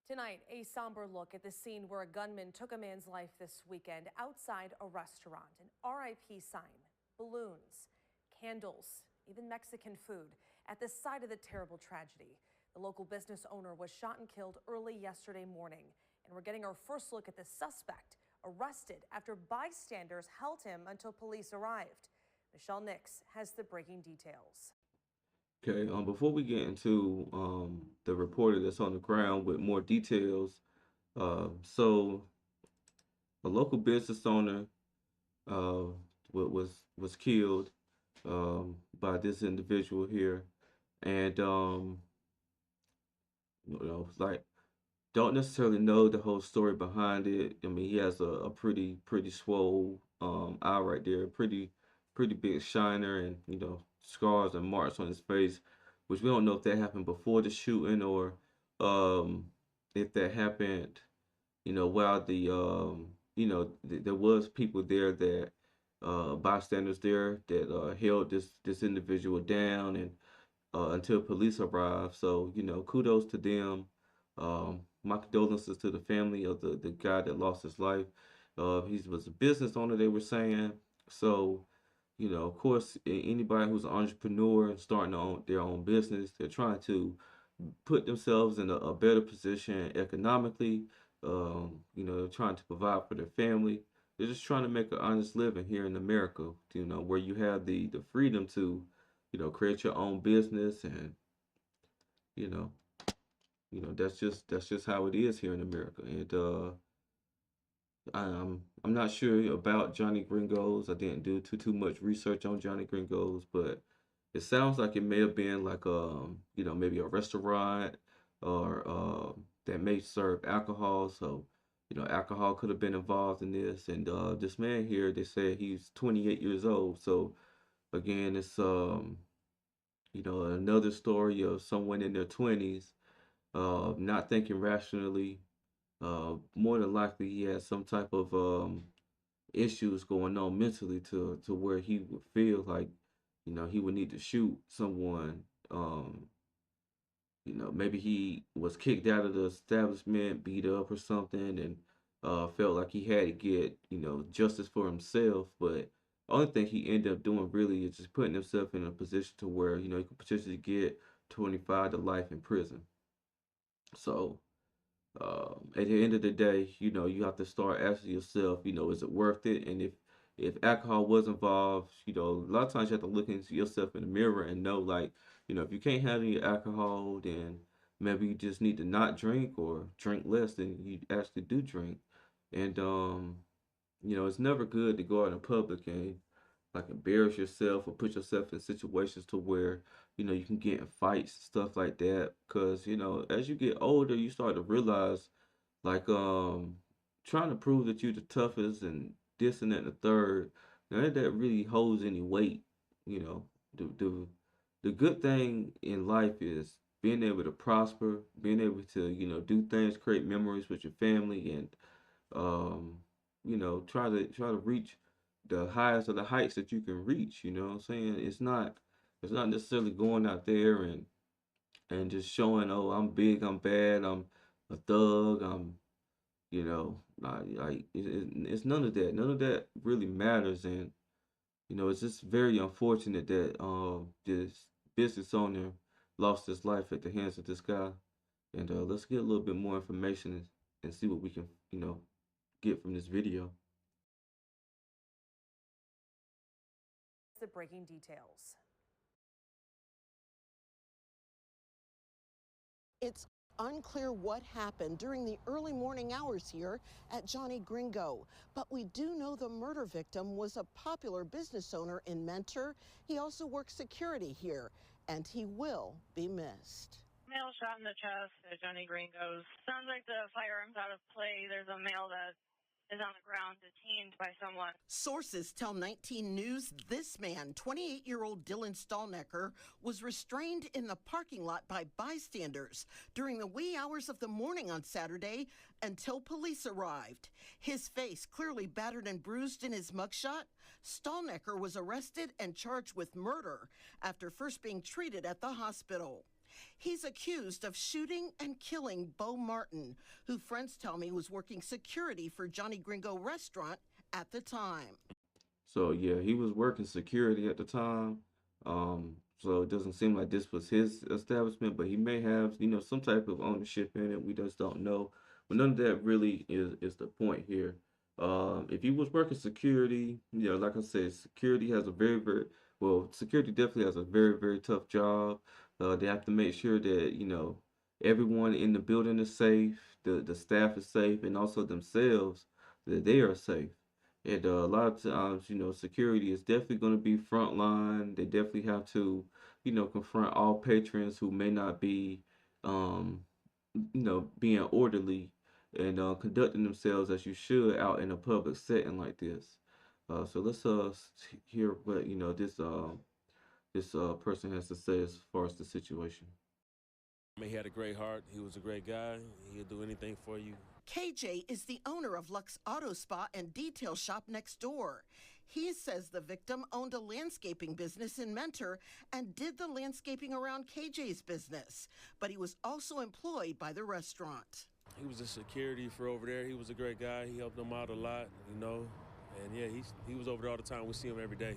Tonight, a somber look at the scene where a gunman took a man's life this weekend outside a restaurant. An RIP sign, balloons, candles, even Mexican food at the site of the terrible tragedy. The local business owner was shot and killed early yesterday morning. And we're getting our first look at the suspect arrested after bystanders held him until police arrived. Michelle Nix has the breaking details. Okay, before we get into the reporter that's on the ground with more details, so a local business owner uh, was killed by this individual here, and like don't necessarily know the whole story behind it. I mean, he has a pretty swole eye right there, pretty big shiner, and scars and marks on his face, which we don't know if that happened before the shooting or um, if that happened, while there was people there that bystanders there that held this individual down and until police arrived. So, kudos to them. My condolences to the family of the guy that lost his life. He was a business owner, they were saying. So, of course, anybody who's an entrepreneur and starting their own business, they're trying to put themselves in a better position economically. They're trying to provide for their family. They're just trying to make an honest living here in America, where you have the freedom to, create your own business and, you know, that's just how it is here in America. And I'm not sure about Johnny Gringos. I didn't do too much research on Johnny Gringos, but it sounds like it may have been like maybe a restaurant or that may serve alcohol. So alcohol could have been involved in this. And this man here, they said he's 28 years old. So again, it's another story of someone in their 20s not thinking rationally. More than likely, he has some type of issues going on mentally to where he would feel like, he would need to shoot someone. Maybe he was kicked out of the establishment, beat up or something, and felt like he had to get, justice for himself. But the only thing he ended up doing really is just putting himself in a position to where, he could potentially get 25 to life in prison. So at the end of the day, you have to start asking yourself, is it worth it? And if alcohol was involved, a lot of times you have to look into yourself in the mirror and know, like, if you can't handle your alcohol, then maybe you just need to not drink or drink less than you actually do drink. And it's never good to go out in public and like embarrass yourself or put yourself in situations to where you can get in fights, stuff like that, because as you get older you start to realize like trying to prove that you're the toughest and this and that and the third, none of that really holds any weight. you know the good thing in life is being able to prosper, being able to do things, create memories with your family, and um, try to reach the highest of the heights that you can reach. You know what I'm saying? It's not necessarily going out there and just showing, oh, I'm big, I'm bad, I'm a thug, I'm it's none of that. None of that really matters, and it's just very unfortunate that this business owner lost his life at the hands of this guy. And let's get a little bit more information and see what we can get from this video. The breaking details. It's unclear what happened during the early morning hours here at Johnny Gringo, but we do know the murder victim was a popular business owner in Mentor. He also works security here, and he will be missed. Male shot in the chest at Johnny Gringo's. Sounds like the firearm's out of play. There's a male that is on the ground detained by someone. Sources tell 19 News this man, 28-year-old Dylan Stallnecker, was restrained in the parking lot by bystanders during the wee hours of the morning on Saturday until police arrived. His face clearly battered and bruised in his mugshot. Stallnecker was arrested and charged with murder after first being treated at the hospital. He's accused of shooting and killing Bo Martin, who friends tell me was working security for Johnny Gringo restaurant at the time. So yeah, he was working security at the time. So it doesn't seem like this was his establishment, but he may have, some type of ownership in it. We just don't know. But none of that really is the point here. If he was working security, like I said, security has a security definitely has a very, very tough job. They have to make sure that, everyone in the building is safe, the staff is safe, and also themselves, that they are safe. And a lot of times, security is definitely going to be frontline. They definitely have to, confront all patrons who may not be, um, being orderly and conducting themselves as you should out in a public setting like this. So let's hear what this person has to say as far as the situation. I mean, he had a great heart. He was a great guy. He'll do anything for you. KJ is the owner of Lux Auto Spa and Detail Shop next door. He says the victim owned a landscaping business in Mentor and did the landscaping around KJ's business, but he was also employed by the restaurant. He was a security for over there. He was a great guy. He helped them out a lot, And yeah, he was over there all the time. We see him every day.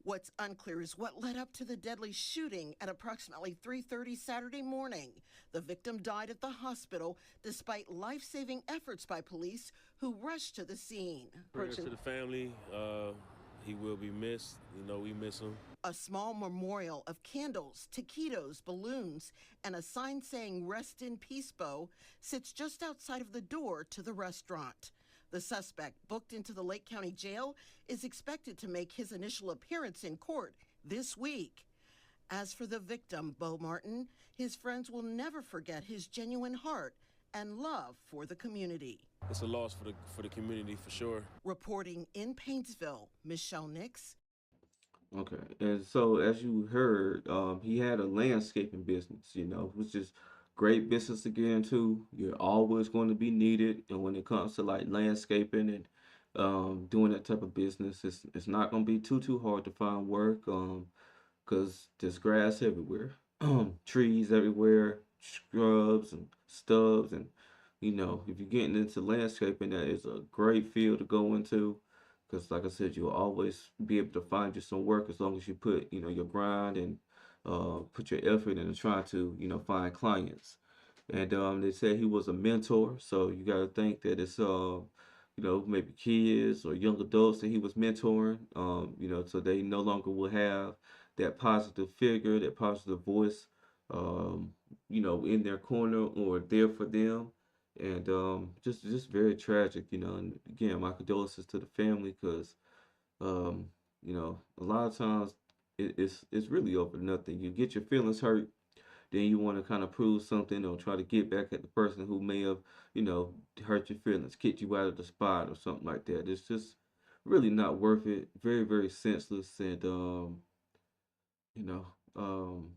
What's unclear is what led up to the deadly shooting at approximately 3:30 Saturday morning. The victim died at the hospital despite life-saving efforts by police who rushed to the scene. Prayers to the family. He will be missed. We miss him. A small memorial of candles, taquitos, balloons, and a sign saying "Rest in Peace, Bo" sits just outside of the door to the restaurant. The suspect, booked into the Lake County Jail, is expected to make his initial appearance in court this week. As for the victim, Bo Martin, his friends will never forget his genuine heart and love for the community. It's a loss for the community for sure. Reporting in Painesville, Michelle Nix. Okay, and so as you heard, he had a landscaping business, which is great business to get into. You're always going to be needed, and when it comes to like landscaping and doing that type of business, it's not going to be too hard to find work, because there's grass everywhere, trees everywhere, scrubs and stubs, and if you're getting into landscaping, that is a great field to go into. Because, like I said, you'll always be able to find you some work as long as you put, your grind and put your effort into trying to, find clients. And they said he was a mentor, so you got to think that it's, maybe kids or young adults that he was mentoring. So they no longer will have that positive figure, that positive voice, in their corner or there for them. And just very tragic, and again, my condolences to the family, because um, a lot of times it's really over nothing. You get your feelings hurt, then you want to kind of prove something or try to get back at the person who may have, hurt your feelings, kicked you out of the spot or something like that. It's just really not worth it. Very, very senseless, and you know, um,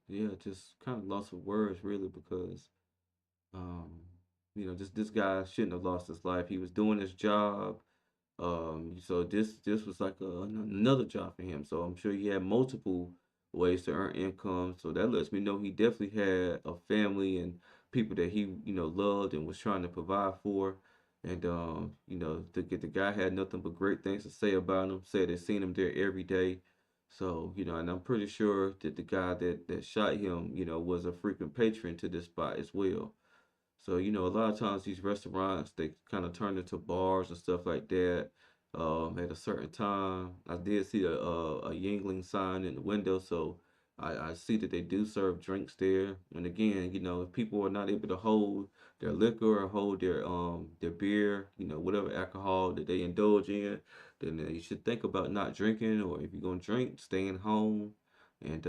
yeah, just kind of lost for words really, because um, this guy shouldn't have lost his life. He was doing his job. So this was like another job for him. So I'm sure he had multiple ways to earn income. So that lets me know he definitely had a family and people that he loved and was trying to provide for. And the guy had nothing but great things to say about him. Said they seen him there every day. So and I'm pretty sure that the guy that shot him was a frequent patron to this spot as well. So, a lot of times these restaurants, they kind of turn into bars and stuff like that at a certain time. I did see a Yingling sign in the window, so I see that they do serve drinks there. And again, if people are not able to hold their liquor or hold their beer, whatever alcohol that they indulge in, then you should think about not drinking, or if you're gonna drink, staying home, and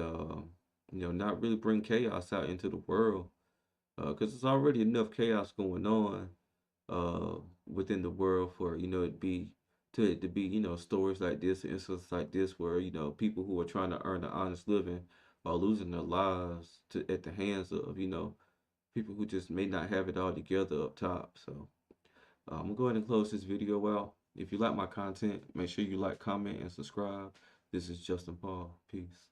not really bring chaos out into the world, because there's already enough chaos going on within the world for it to be stories like this, instances like this, where people who are trying to earn an honest living are losing their lives at the hands of people who just may not have it all together up top. So I'm gonna go ahead and close this video out. If you like my content, make sure you like, comment, and subscribe. This is Justin Paul. Peace.